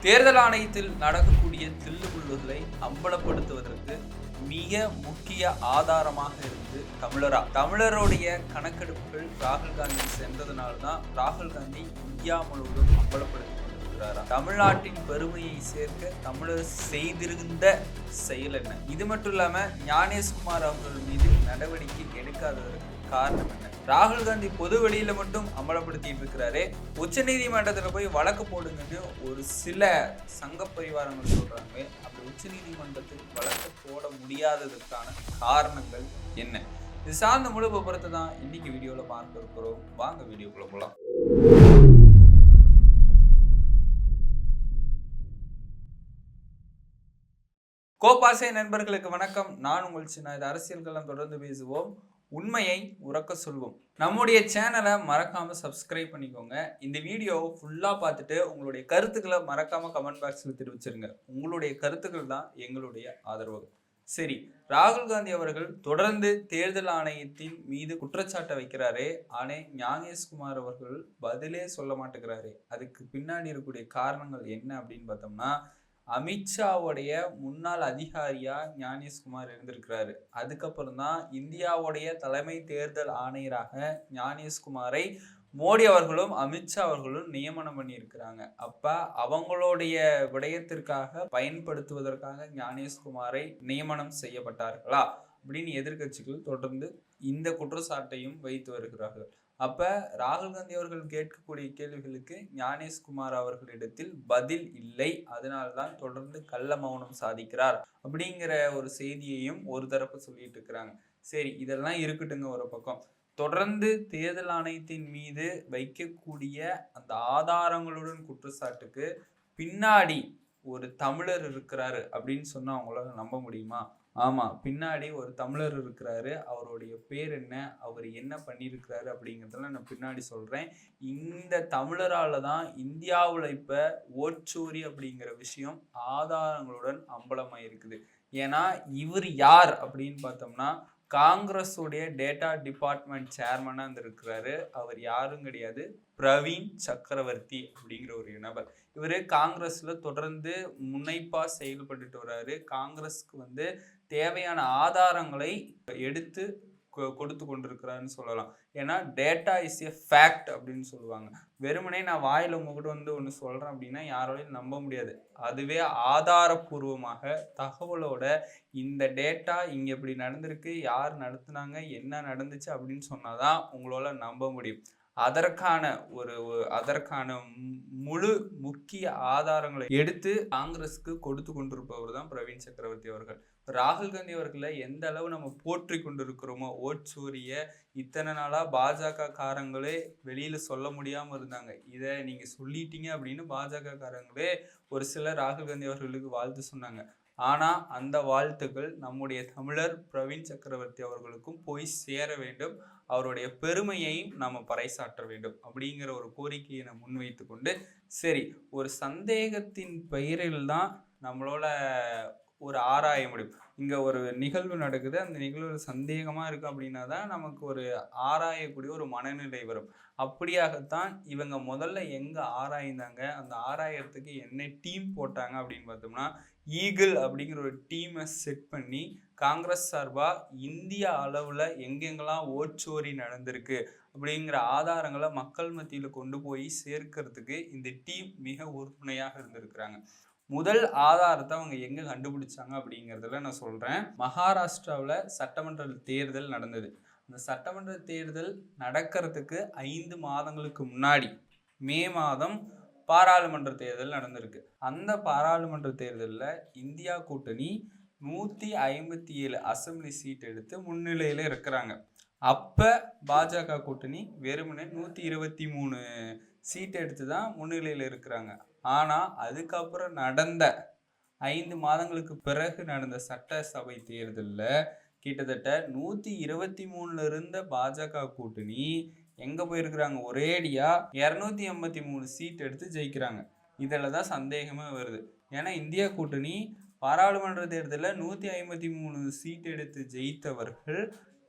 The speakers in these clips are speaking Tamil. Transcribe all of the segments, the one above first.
தேர்தல் ஆணையத்தில் நடக்கக்கூடிய தில்லுமுல்லுகளை அம்பலப்படுத்துவதற்கு மிக முக்கிய ஆதாரமாக இருந்து தமிழருடைய கணக்கெடுப்புகள் ராகுல் காந்தி சென்றதுனால்தான் ராகுல் காந்தி இந்தியா முழுவதும் அம்பலப்படுத்தி கொண்டிருக்கிறாரா? தமிழ்நாட்டின் பெருமையை சேர்க்க தமிழர் செய்திருந்த செயல் என்ன? இது மட்டும் இல்லாம ஞானேஷ்குமார் அவர்கள் மீது நடவடிக்கை எடுக்காததற்கு காரணம் என்ன? ராகுல் காந்தி பொது வெளியில மட்டும் அமலப்படுத்திட்டு இருக்கிறாரு. உச்ச நீதிமன்றத்துல போய் வழக்கு போடுங்கன்னு ஒரு சில சங்க பரிவாரங்கள் சொல்றாங்க. அப்படி உச்ச நீதிமன்றத்தில் வழக்கு போட முடியாததற்கான காரணங்கள் என்ன? இது சார்ந்த முழு விபரத்தை தான் இன்னைக்கு வீடியோல பார்க்க இருக்கிறோம். வாங்க வீடியோக்குள்ள போலாம். கோபாசை நண்பர்களுக்கு வணக்கம். நான் உங்கள் சின்ன அரசியல்களம் தொடர்ந்து பேசுவோம், உண்மையை உறக்க சொல்வோம். நம்முடைய சேனலை மறக்காம சப்ஸ்கிரைப் பண்ணிக்கோங்க. இந்த வீடியோ ஃபுல்லா பார்த்துட்டு உங்களுடைய கருத்துக்களை மறக்காம கமெண்ட் பாக்ஸ்ல தெரிவிச்சிருங்க. உங்களுடைய கருத்துக்கள் தான் எங்களுடைய ஆதரவு. சரி, ராகுல் காந்தி அவர்கள் தொடர்ந்து தேர்தல் ஆணையத்தின் மீது குற்றச்சாட்டை வைக்கிறாரே, ஆனால் ஞானேஷ்குமார் அவர்கள் பதிலே சொல்ல மாட்டேங்கிறாரு. அதுக்கு பின்னாடி இருக்கக்கூடிய காரணங்கள் என்ன அப்படின்னு பார்த்தோம்னா, அமித்ஷாவுடைய முன்னாள் அதிகாரியா ஞானேஷ்குமார் இருந்திருக்கிறாரு. அதுக்கப்புறம் தான் இந்தியாவுடைய தலைமை தேர்தல் ஆணையராக ஞானேஷ்குமாரை மோடி அவர்களும் அமித்ஷா அவர்களும் நியமனம் பண்ணியிருக்கிறாங்க. அப்ப அவங்களுடைய விடயத்திற்காக பயன்படுத்துவதற்காக ஞானேஷ்குமாரை நியமனம் செய்யப்பட்டார்களா அப்படின்னு எதிர்கட்சிகள் தொடர்ந்து இந்த குற்றச்சாட்டையும் வைத்து வருகிறார்கள். அப்ப ராகுல் காந்தி அவர்கள் கேட்கக்கூடிய கேள்விகளுக்கு ஞானேஷ்குமார் அவர்களிடத்தில் பதில் இல்லை. அதனால்தான் தொடர்ந்து கள்ள மௌனம் சாதிக்கிறார் அப்படிங்கிற ஒரு செய்தியையும் ஒரு தரப்பு சொல்லிட்டு இருக்கிறாங்க. சரி, இதெல்லாம் இருக்கட்டுங்க ஒரு பக்கம். தொடர்ந்து தேர்தல் ஆணையத்தின் மீது வைக்கக்கூடிய அந்த ஆதாரங்களுடன் குற்றச்சாட்டுக்கு பின்னாடி ஒரு தமிழர் இருக்கிறாரு அப்படின்னு சொன்னா அவங்களால நம்ப முடியுமா? ஆமா, பின்னாடி ஒரு தமிழர் இருக்கிறாரு. அவருடைய பேர் என்ன, அவர் என்ன பண்ணியிருக்கிறாரு அப்படிங்கிறதெல்லாம் நான் பின்னாடி சொல்றேன். இந்த தமிழரால தான் இந்தியாவில் இப்ப ஓட்சோரி அப்படிங்கிற விஷயம் ஆதாரங்களுடன் அம்பலமாக இருக்குது. ஏன்னா இவர் யார் அப்படின்னு பார்த்தோம்னா, காங்கிரஸுடைய டேட்டா டிபார்ட்மெண்ட் சேர்மனா இருந்திருக்கிறாரு. அவர் யாரும் கிடையாது, பிரவீன் சக்கரவர்த்தி அப்படிங்கிற ஒரு நபர். இவரு காங்கிரஸ்ல தொடர்ந்து முனைப்பா செயல்பட்டு வர்றாரு. காங்கிரஸ்க்கு தேவையான ஆதாரங்களை எடுத்து கொடுத்து கொண்டிருக்கிறாருன்னு சொல்லலாம். ஏன்னா டேட்டா இஸ் எ ஃபேக்ட் அப்படின்னு சொல்லுவாங்க. வெறுமனே நான் வாயில உங்ககிட்ட ஒன்று சொல்றேன் அப்படின்னா யாராலையும் நம்ப முடியாது. அதுவே ஆதாரபூர்வமாக தகவலோட இந்த டேட்டா இங்க இப்படி நடந்திருக்கு, யார் நடத்துனாங்க, என்ன நடந்துச்சு அப்படின்னு சொன்னாதான் உங்களால நம்ப முடியும். அதற்கான முழு முக்கிய ஆதாரங்களை எடுத்து காங்கிரஸ்க்கு கொடுத்து கொண்டிருப்பவர் தான் பிரவீன் சக்கரவர்த்தி அவர்கள். ராகுல் காந்தி அவர்களை எந்த அளவு நம்ம போற்றி கொண்டிருக்கிறோமோ, ஓட்சோரிய இத்தனை நாளா பாஜக காரங்களே வெளியில சொல்ல முடியாம இருந்தாங்க. இதை நீங்க சொல்லிட்டீங்க அப்படின்னு பாஜக காரங்களே ஒரு சிலர் ராகுல் காந்தி அவர்களுக்கு வாழ்த்து சொன்னாங்க. ஆனா அந்த வாழ்த்துக்கள் நம்முடைய தமிழர் பிரவீன் சக்கரவர்த்தி அவர்களுக்கும் போய் சேர வேண்டும். அவருடைய பெருமையையும் நம்ம பறைசாற்ற வேண்டும் அப்படிங்கிற ஒரு கோரிக்கையை நம்ம முன்வைத்து கொண்டு, சரி, ஒரு சந்தேகத்தின் பெயரில் தான் நம்மளோட ஒரு ஆராய முடியும். இங்க ஒரு நிகழ்வு நடக்குது, அந்த நிகழ்வு சந்தேகமா இருக்கு அப்படின்னா தான் நமக்கு ஒரு ஆராயக்கூடிய ஒரு மனநிலை வரும். அப்படியாகத்தான் இவங்க முதல்ல எங்க ஆராய்ந்தாங்க, அந்த ஆராயறதுக்கு என்ன டீம் போட்டாங்க அப்படின்னு பார்த்தோம்னா, ஈகிள் அப்படிங்கிற ஒரு டீமை செட் பண்ணி காங்கிரஸ் சார்பா இந்திய அளவுல எங்கெங்கெல்லாம் ஓட்சோரி நடந்திருக்கு அப்படிங்கிற ஆதாரங்களை மக்கள் மத்தியில கொண்டு போய் சேர்க்கிறதுக்கு இந்த டீம் மிக உறுதுணையாக இருந்திருக்கிறாங்க. முதல் ஆதாரத்தை அவங்க எங்க கண்டுபிடிச்சாங்க அப்படிங்கிறதுல நான் சொல்றேன். மகாராஷ்டிராவில் சட்டமன்ற தேர்தல் நடந்தது. அந்த சட்டமன்ற தேர்தல் நடக்கிறதுக்கு 5 மாதங்களுக்கு முன்னாடி மே மாதம் பாராளுமன்ற தேர்தல் நடந்திருக்கு. அந்த பாராளுமன்ற தேர்தலில் இந்தியா கூட்டணி 157 அசம்பிளி சீட் எடுத்து முன்னிலையில இருக்கிறாங்க. அப்ப பாஜக கூட்டணி வெறுமனே 123 சீட் எடுத்து தான் முன்னிலையில இருக்கிறாங்க. ஆனா அதுக்கப்புறம் நடந்த 5 மாதங்களுக்கு பிறகு நடந்த சட்டசபை தேர்தலில் கிட்டத்தட்ட 123 இருந்த பாஜக கூட்டணி எங்க போயிருக்கிறாங்க, ஒரேடியா 283 சீட் எடுத்து ஜெயிக்கிறாங்க. இதில் தான் சந்தேகமே வருது. ஏன்னா இந்தியா கூட்டணி பாராளுமன்ற தேர்தலில் 153 சீட் எடுத்து ஜெயித்தவர்கள்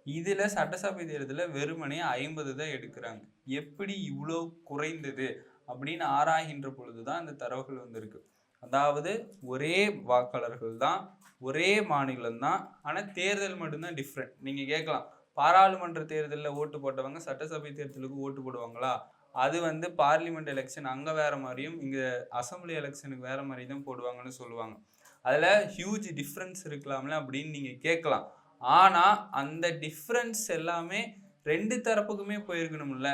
இதுல சட்டசபை தேர்தலில் வெறுமனே 50 தான் எடுக்கிறாங்க. எப்படி இவ்வளோ குறைந்தது அப்படின்னு ஆராய்கின்ற பொழுதுதான் இந்த தரவுகள் வந்திருக்கு. அதாவது ஒரே வாக்காளர்கள் தான், ஒரே மாநிலம் தான், ஆனால் தேர்தல் மட்டும்தான் டிஃப்ரெண்ட். நீங்கள் கேட்கலாம், பாராளுமன்ற தேர்தலில் ஓட்டு போட்டவங்க சட்டசபை தேர்தலுக்கு ஓட்டு போடுவாங்களா? அது வந்து பார்லிமெண்ட் எலெக்ஷன் அங்கே வேற மாதிரியும், இங்கே அசம்பிளி எலெக்ஷனுக்கு வேற மாதிரி தான் போடுவாங்கன்னு சொல்லுவாங்க. அதில் ஹியூஜ் டிஃப்ரென்ஸ் இருக்கலாம்ல அப்படின்னு நீங்கள் கேட்கலாம். ஆனால் அந்த டிஃப்ரென்ஸ் எல்லாமே ரெண்டு தரப்புக்குமே போயிருக்கணும்ல.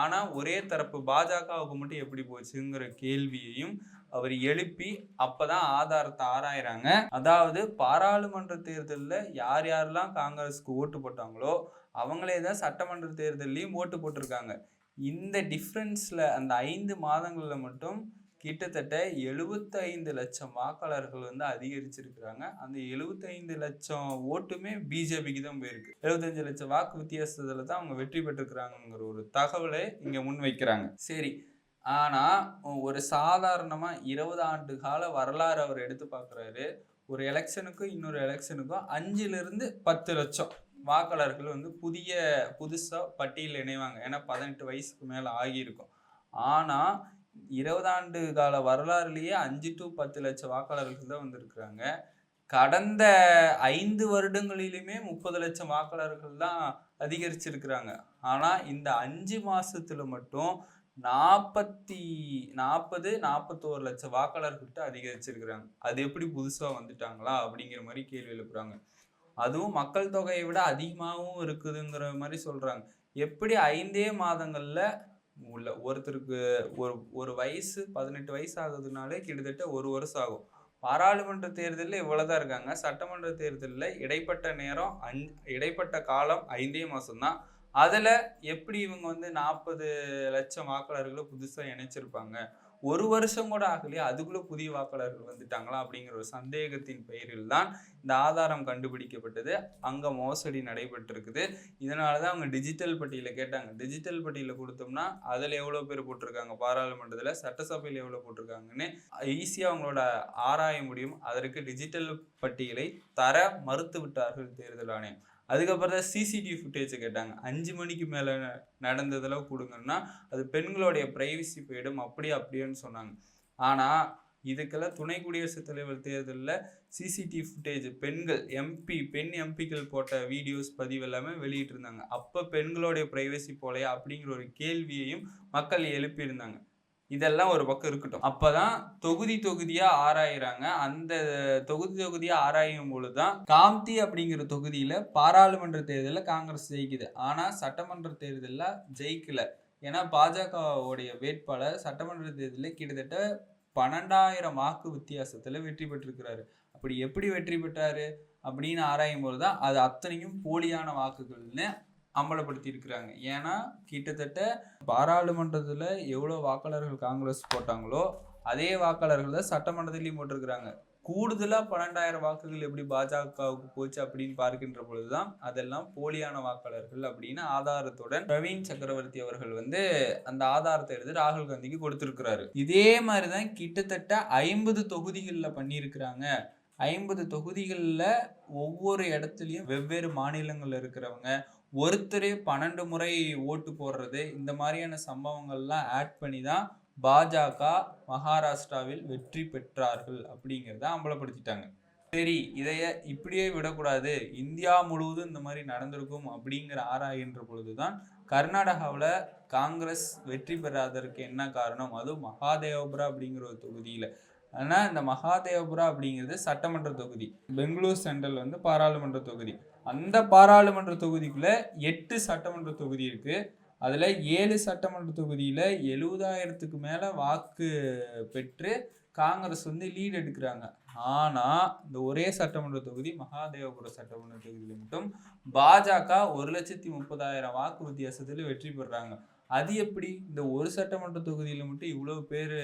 ஆனால் ஒரே தரப்பு பாஜகவுக்கு மட்டும் எப்படி போச்சுங்கிற கேள்வியையும் அவர் எழுப்பி அப்பதான் ஆதாரத்தை ஆராயிறாங்க. அதாவது பாராளுமன்ற தேர்தலில் யார் யாரெல்லாம் காங்கிரஸுக்கு ஓட்டு போட்டாங்களோ அவங்களே தான் சட்டமன்ற தேர்தலையும் ஓட்டு போட்டிருக்காங்க. இந்த டிஃப்ரென்ஸில் அந்த 5 மாதங்களில் மட்டும் கிட்டத்தட்ட 75 லட்சம் வாக்காளர்கள் வந்து அதிகரிச்சிருக்கிறாங்க. அந்த 75 லட்சம் ஓட்டுமே பிஜேபிக்கு தான் போயிருக்கு. 75 லட்சம் வாக்கு வித்தியாசத்துல தான் அவங்க வெற்றி பெற்றிருக்கிறாங்கிற ஒரு தகவலை இங்க முன்வைக்கிறாங்க. சரி, ஆனா ஒரு சாதாரணமா 20 ஆண்டு கால வரலாறு அவர் எடுத்து பார்க்குறாரு. ஒரு எலெக்ஷனுக்கும் இன்னொரு எலெக்ஷனுக்கும் 5 to 10 லட்சம் வாக்காளர்கள் வந்து புதுசா பட்டியலில் இணைவாங்க. ஏன்னா 18 வயசுக்கு மேல ஆகியிருக்கும். ஆனா 20 ஆண்டு கால வரலாறுலேயே 5 to 10 லட்சம் வாக்காளர்கள் தான் வந்திருக்கிறாங்க. கடந்த 5 வருடங்களிலுமே 30 லட்சம் வாக்காளர்கள் தான் அதிகரிச்சிருக்கிறாங்க. ஆனா இந்த 5 மாசத்துல மட்டும் 41 லட்சம் வாக்காளர்கள்ட்ட அதிகரிச்சிருக்கிறாங்க. அது எப்படி புதுசா வந்துட்டாங்களா அப்படிங்கிற மாதிரி கேள்வி எழுப்புறாங்க. அதுவும் மக்கள் தொகையை விட அதிகமாகவும் இருக்குதுங்கிற மாதிரி சொல்றாங்க. எப்படி 5 மாதங்கள்ல உள்ள ஒருத்தருக்கு ஒரு வயசு 18 வயசு ஆகுதுனாலே கிட்டத்தட்ட 1 வருஷம் ஆகும். பாராளுமன்ற தேர்தலில் இவ்வளவுதான் இருக்காங்க. சட்டமன்ற தேர்தலில் இடைப்பட்ட காலம் 5 மாசம்தான். அதுல எப்படி இவங்க வந்து 40 லட்சம் வாக்காளர்களை புதுசா இணைச்சிருப்பாங்க? 1 வருஷம் கூட ஆகலையே, அதுக்குள்ள புதிய வாக்காளர்கள் வந்துட்டாங்களா அப்படிங்கிற ஒரு சந்தேகத்தின் பெயரில் தான் இந்த ஆதாரம் கண்டுபிடிக்கப்பட்டது. அங்க மோசடி நடைபெற்றிருக்குது. இதனாலதான் அவங்க டிஜிட்டல் பட்டியலை கேட்டாங்க. டிஜிட்டல் பட்டியலை கொடுத்தோம்னா அதுல எவ்வளவு பேர் போட்டிருக்காங்க, பாராளுமன்றத்துல சட்டசபையில் எவ்வளவு போட்டிருக்காங்கன்னு ஈஸியா அவங்களோட ஆராய முடியும். அதற்கு டிஜிட்டல் பட்டியலை தர மறுத்து விட்டார்கள் தேர்தல் ஆணையம். அதுக்கப்புறம் தான் சிசிடிவி ஃபுட்டேஜ் கேட்டாங்க. 5 மணிக்கு மேலே நடந்ததெல்லாம் கொடுங்கன்னா அது பெண்களுடைய பிரைவசி போயிடும் அப்படியேன்னு சொன்னாங்க. ஆனால் இதுக்கெல்லாம் துணை குடியரசுத் தலைவர் தேர்தலில் சிசிடிவி ஃபுட்டேஜ் பெண் எம்பிக்கள் போட்ட வீடியோஸ் பதிவு எல்லாமே வெளியிட்டு இருந்தாங்க. அப்போ பெண்களுடைய பிரைவசி போலையா அப்படிங்கிற ஒரு கேள்வியையும் மக்கள் எழுப்பியிருந்தாங்க. இதெல்லாம் ஒரு பக்கம் இருக்கட்டும். அப்பதான் தொகுதியா ஆராயிறாங்க. அந்த தொகுதியா ஆராயும் பொழுதுதான் காம்தி அப்படிங்கிற தொகுதியில பாராளுமன்ற தேர்தலில் காங்கிரஸ் ஜெயிக்குது. ஆனா சட்டமன்ற தேர்தலில் ஜெயிக்கல. ஏன்னா பாஜகவுடைய வேட்பாளர் சட்டமன்ற தேர்தலில் கிட்டத்தட்ட 12,000 வாக்கு வித்தியாசத்துல வெற்றி பெற்றிருக்கிறாரு. அப்படி எப்படி வெற்றி பெற்றாரு அப்படின்னு ஆராயும் போதுதான் அது அத்தனையும் போலியான வாக்குகள்னு அமலப்படுத்தி இருக்கிறாங்க. ஏன்னா கிட்டத்தட்ட பாராளுமன்றத்துல எவ்வளவு வாக்காளர்கள் காங்கிரஸ் போட்டாங்களோ அதே வாக்காளர்கள் தான் சட்டமன்றத்திலையும் போட்டிருக்கிறாங்க. கூடுதலா 12,000 வாக்குகள் எப்படி பாஜகவுக்கு போச்சு அப்படின்னு பார்க்கின்ற பொழுதுதான் அதெல்லாம் போலியான வாக்காளர்கள் அப்படின்னு ஆதாரத்துடன் பிரவீன் சக்கரவர்த்தி அவர்கள் வந்து அந்த ஆதாரத்தை எடுத்து ராகுல் காந்திக்கு கொடுத்திருக்கிறாரு. இதே மாதிரிதான் கிட்டத்தட்ட 50 தொகுதிகள்ல பண்ணியிருக்கிறாங்க. 50 தொகுதிகளில் ஒவ்வொரு இடத்துலையும் வெவ்வேறு மாநிலங்கள்ல இருக்கிறவங்க ஒருத்தரே 12 முறை ஓட்டு போடுறது, இந்த மாதிரியான சம்பவங்கள்லாம் ஆட் பண்ணி தான் பாஜக மகாராஷ்டிராவில் வெற்றி பெற்றார்கள் அப்படிங்கிறத அம்பலப்படுத்திட்டாங்க. சரி, இதைய இப்படியே விடக்கூடாது, இந்தியா முழுவதும் இந்த மாதிரி நடந்திருக்கும் அப்படிங்கிற ஆராய்கின்ற பொழுதுதான் கர்நாடகாவில் காங்கிரஸ் வெற்றி பெறாததற்கு என்ன காரணம், அதுவும் மகாதேவபுரா அப்படிங்கிற ஒரு தொகுதியில். ஆனால் இந்த மகாதேவபுரா அப்படிங்கிறது சட்டமன்ற தொகுதி, பெங்களூர் சென்ட்ரல் வந்து பாராளுமன்ற தொகுதி. அந்த பாராளுமன்ற தொகுதிக்குள்ள 8 சட்டமன்ற தொகுதி இருக்கு. அதுல 7 சட்டமன்ற தொகுதியில 70,000க்கு மேல வாக்கு பெற்று காங்கிரஸ் வந்து லீட் எடுக்கிறாங்க. ஆனா இந்த ஒரே சட்டமன்ற தொகுதி மகாதேவபுரம் சட்டமன்ற தொகுதியில மட்டும் பாஜக 1,30,000 வாக்கு வித்தியாசத்துல வெற்றி பெறாங்க. அது எப்படி இந்த ஒரு சட்டமன்ற தொகுதியில மட்டும் இவ்வளவு பேரு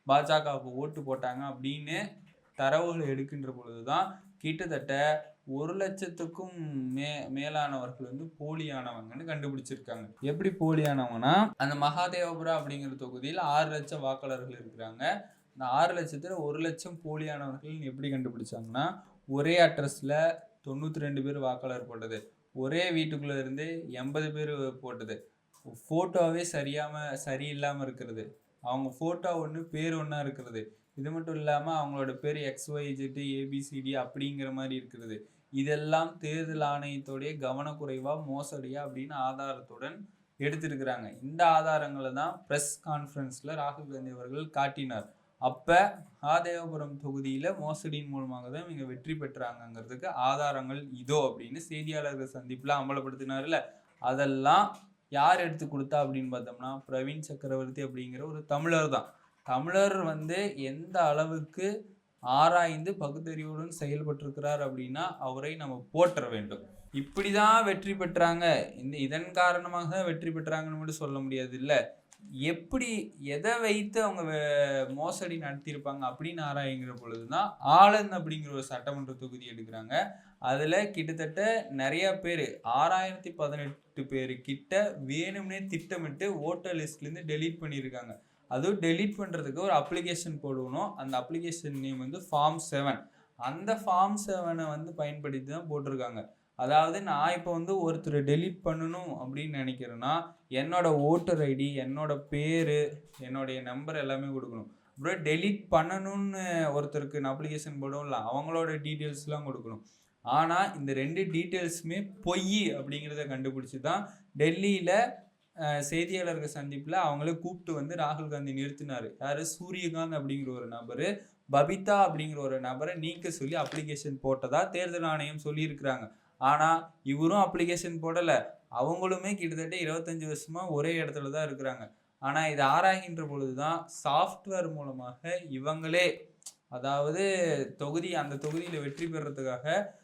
பாஜகவுக்கு ஓட்டு போட்டாங்க அப்படின்னு தரவுகளை எடுக்கின்ற பொழுதுதான் கிட்டத்தட்ட 1,00,000க்கும் மேலானவர்கள் வந்து போலியானவங்கன்னு கண்டுபிடிச்சிருக்காங்க. எப்படி போலியானவங்கன்னா, அந்த மகாதேவபுரா அப்படிங்கிற தொகுதியில் 6 லட்சம் வாக்காளர்கள் இருக்கிறாங்க. இந்த 6 லட்சத்துல 1 லட்சம் போலியானவர்கள் எப்படி கண்டுபிடிச்சாங்கன்னா, ஒரே அட்ரஸ்ல 92 பேர் வாக்காளர் போட்டது, ஒரே வீட்டுக்குள்ள இருந்து 80 பேர் போட்டது, போட்டோவே சரியில்லாம இருக்கிறது, அவங்க போட்டோ ஒன்று பேர் ஒன்றா இருக்கிறது, இது மட்டும் இல்லாமல் அவங்களோட பேர் XYZ ABCD அப்படிங்கிற மாதிரி இருக்கிறது. இதெல்லாம் தேர்தல் ஆணையத்தோடைய கவனக்குறைவா மோசடியா அப்படின்னு ஆதாரத்துடன் எடுத்திருக்கிறாங்க. இந்த ஆதாரங்களை தான் பிரஸ் கான்ஃபரன்ஸ்ல ராகுல் காந்தி அவர்கள் காட்டினார். அப்ப ஆதேவபுரம் தொகுதியில மோசடியின் மூலமாக தான் இவங்க வெற்றி பெற்றாங்கிறதுக்கு ஆதாரங்கள் இதோ அப்படின்னு செய்தியாளர்கள் சந்திப்புல அமலப்படுத்தினார்ல. அதெல்லாம் யார் எடுத்து கொடுத்தா அப்படின்னு பார்த்தோம்னா பிரவீன் சக்கரவர்த்தி அப்படிங்கிற ஒரு தமிழர் தான். தமிழர் எந்த அளவுக்கு ஆராய்ந்து பகுத்தறிவுடன் செயல்பட்டிருக்கிறார் அப்படின்னா அவரை நம்ம போற்ற வேண்டும். இப்படிதான் வெற்றி பெற்றாங்க, இதன் காரணமாக தான் வெற்றி பெற்றாங்கன்னு மட்டும் சொல்ல முடியாது இல்ல. எப்படி எதை வைத்து அவங்க மோசடி நடத்தியிருப்பாங்க அப்படின்னு ஆராய்ங்கிற பொழுதுதான் ஆலந்த் அப்படிங்கிற ஒரு சட்டமன்ற தொகுதி எடுக்கிறாங்க. அதுல கிட்டத்தட்ட நிறைய பேர் 6018 பேரு கிட்ட வேணும்னே திட்டமிட்டு ஓட்டர் லிஸ்ட்ல இருந்து டெலீட் பண்ணியிருக்காங்க. அதுவும் டெலீட் பண்றதுக்கு ஒரு அப்ளிகேஷன் போடணும். அந்த அப்ளிகேஷன் நேம் ஃபார்ம் 7. அந்த ஃபார்ம் 7 பயன்படுத்தி தான் போட்டிருக்காங்க. அதாவது நான் இப்போ ஒருத்தர் டெலீட் பண்ணணும் அப்படின்னு நினைக்கிறேன்னா என்னோட ஓட்டர் ஐடி, என்னோட பேர், என்னுடைய நம்பர் எல்லாமே கொடுக்கணும். அப்புறம் டெலீட் பண்ணணும்னு ஒருத்தருக்கு நான் அப்ளிகேஷன் போடுவோம்ல, அவங்களோட டீட்டெயில்ஸ்லாம் கொடுக்கணும். ஆனால் இந்த 2 டீட்டெயில்ஸுமே பொய் அப்படிங்கிறத கண்டுபிடிச்சி தான் டெல்லியில் செய்தியாளர்கள் சந்திப்பில் அவங்களே கூப்பிட்டு ராகுல் காந்தி நிறுத்தினார். யார்? சூரியகாந்த் அப்படிங்கிற ஒரு நபர் பபிதா அப்படிங்கிற ஒரு நபரை நீக்க சொல்லி அப்ளிகேஷன் போட்டதா தேர்தல் ஆணையம் சொல்லியிருக்கிறாங்க. ஆனால் இவரும் அப்ளிகேஷன் போடலை, அவங்களுமே கிட்டத்தட்ட 25 வருஷமா ஒரே இடத்துல தான் இருக்கிறாங்க. ஆனால் இதை ஆராய்கின்ற பொழுது தான் சாஃப்ட்வேர் மூலமாக இவங்களே, அதாவது அந்த தொகுதியில் வெற்றி பெறதுக்காக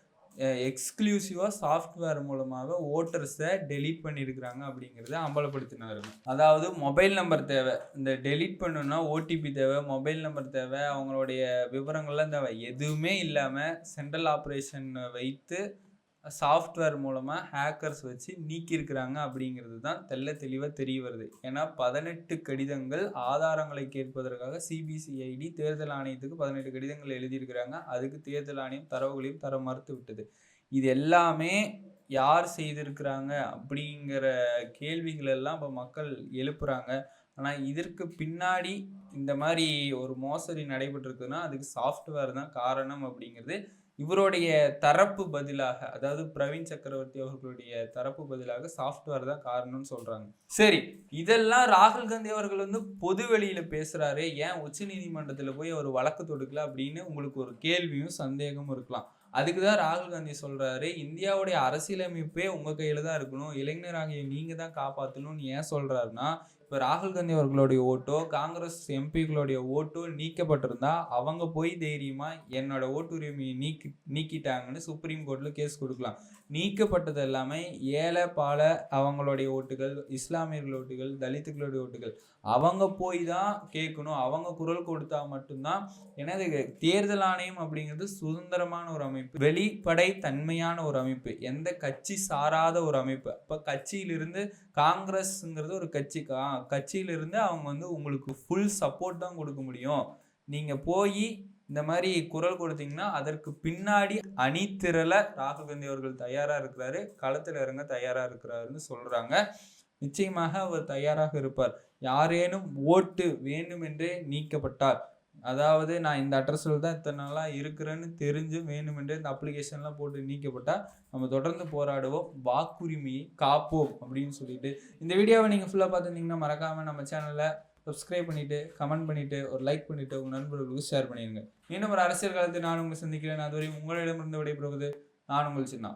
எக்ஸ்க்ளூசிவாக சாஃப்ட்வேர் மூலமாக ஓட்டர்ஸை டெலீட் பண்ணியிருக்கிறாங்க அப்படிங்கிறத அம்பலப்படுத்தினாரு. அதாவது மொபைல் நம்பர் தேவை, இந்த டெலீட் பண்ணணும்னா ஓடிபி தேவை, மொபைல் நம்பர் தேவை, அவங்களுடைய விவரங்கள்லாம் தேவை. எதுவுமே இல்லாமல் சென்ட்ரல் ஆப்ரேஷன் வைத்து சாஃப்ட்வேர் மூலமாக ஹேக்கர்ஸ் வச்சு நீக்கியிருக்கிறாங்க அப்படிங்கிறது தான் தெளிவாக தெரிய வருது. ஏன்னா 18 கடிதங்கள் ஆதாரங்களை கேட்பதற்காக CBCID தேர்தல் ஆணையத்துக்கு 18 கடிதங்கள் எழுதியிருக்கிறாங்க. அதுக்கு தேர்தல் ஆணையம் தரவுகளையும் தர மறுத்து விட்டது. இது எல்லாமே யார் செய்திருக்கிறாங்க அப்படிங்கிற கேள்விகள் எல்லாம் இப்போ மக்கள் எழுப்புறாங்க. ஆனால் இதற்கு பின்னாடி இந்த மாதிரி ஒரு மோசடி நடைபெற்றிருக்குன்னா அதுக்கு சாஃப்ட்வேர் தான் காரணம் அப்படிங்கிறது இவருடைய தரப்பு பதிலாக, அதாவது பிரவீன் சக்கரவர்த்தி அவர்களுடைய தரப்பு பதிலாக சாஃப்ட்வேர் தான் காரணம்னு சொல்றாங்க. சரி, இதெல்லாம் ராகுல் காந்தி அவர்கள் பொது வெளியில பேசுறாரு, ஏன் உச்ச நீதிமன்றத்துல போய் அவர் வழக்கு தொடுக்கல அப்படின்னு உங்களுக்கு ஒரு கேள்வியும் சந்தேகமும் இருக்கலாம். அதுக்குதான் ராகுல் காந்தி சொல்றாரு, இந்தியாவுடைய அரசியலமைப்பே உங்க கையில தான் இருக்கணும், இளைஞராகிய நீங்க தான் காப்பாற்றணும்னு ஏன் சொல்றாருன்னா, இப்போ ராகுல் காந்தி அவர்களுடைய ஓட்டோ காங்கிரஸ் எம்பிக்களுடைய ஓட்டோ நீக்கப்பட்டிருந்தா அவங்க போய் தைரியமா என்னோட ஓட்டு உரிமையை நீக்கிட்டாங்கன்னு சுப்ரீம் கோர்ட்ல கேஸ் கொடுக்கலாம். நீக்கப்பட்டது எல்லாமே ஏழை பாலை அவங்களுடைய ஓட்டுகள், இஸ்லாமியர்கள் ஓட்டுகள், தலித்துகளுடைய ஓட்டுகள், அவங்க போய் தான் கேட்கணும், அவங்க குரல் கொடுத்தா மட்டும்தான். ஏன்னா தேர்தல் ஆணையம் அப்படிங்கிறது சுதந்திரமான ஒரு அமைப்பு, வெளிப்படை தன்மையான ஒரு அமைப்பு, எந்த கட்சி சாராத ஒரு அமைப்பு. அப்போ கட்சியிலிருந்து காங்கிரஸ்ங்கிறது ஒரு கட்சியிலிருந்து அவங்க உங்களுக்கு ஃபுல் சப்போர்ட் தான் கொடுக்க முடியும். நீங்க போய் இந்த மாதிரி குரல் கொடுத்தீங்கன்னா அதற்கு பின்னாடி அணிதிரள ராகுல் காந்தி அவர்கள் தயாரா இருக்கிறாரு, களத்தில் இறங்க தயாரா இருக்கிறாருன்னு சொல்றாங்க. நிச்சயமாக அவர் தயாராக இருப்பார். யாரேனும் ஓட்டு வேண்டுமென்றே நீக்கப்பட்டார், அதாவது நான் இந்த அட்ரஸில் தான் இத்தனை நாளாக இருக்கிறேன்னு தெரிஞ்சு வேணுமென்றே இந்த அப்ளிகேஷன்லாம் போட்டு நீக்கப்பட்டால் நம்ம தொடர்ந்து போராடுவோம், வாக்குரிமையை காப்போம் அப்படின்னு சொல்லிட்டு இந்த வீடியோவை நீங்கள் ஃபுல்லாக பார்த்துருந்தீங்கன்னா மறக்காமல் நம்ம சேனலை சப்ஸ்கிரைப் பண்ணிவிட்டு, கமெண்ட் பண்ணிவிட்டு, ஒரு லைக் பண்ணிவிட்டு உங்கள் நண்பர்களுக்கு ஷேர் பண்ணிடுங்க. இன்னும் ஒரு அரசியல் காலத்தில் நான் உங்களை சந்திக்கிறேன். அதுவரை உங்களிடமிருந்து விடைபெறுவது நான் உங்கள் சின்னா.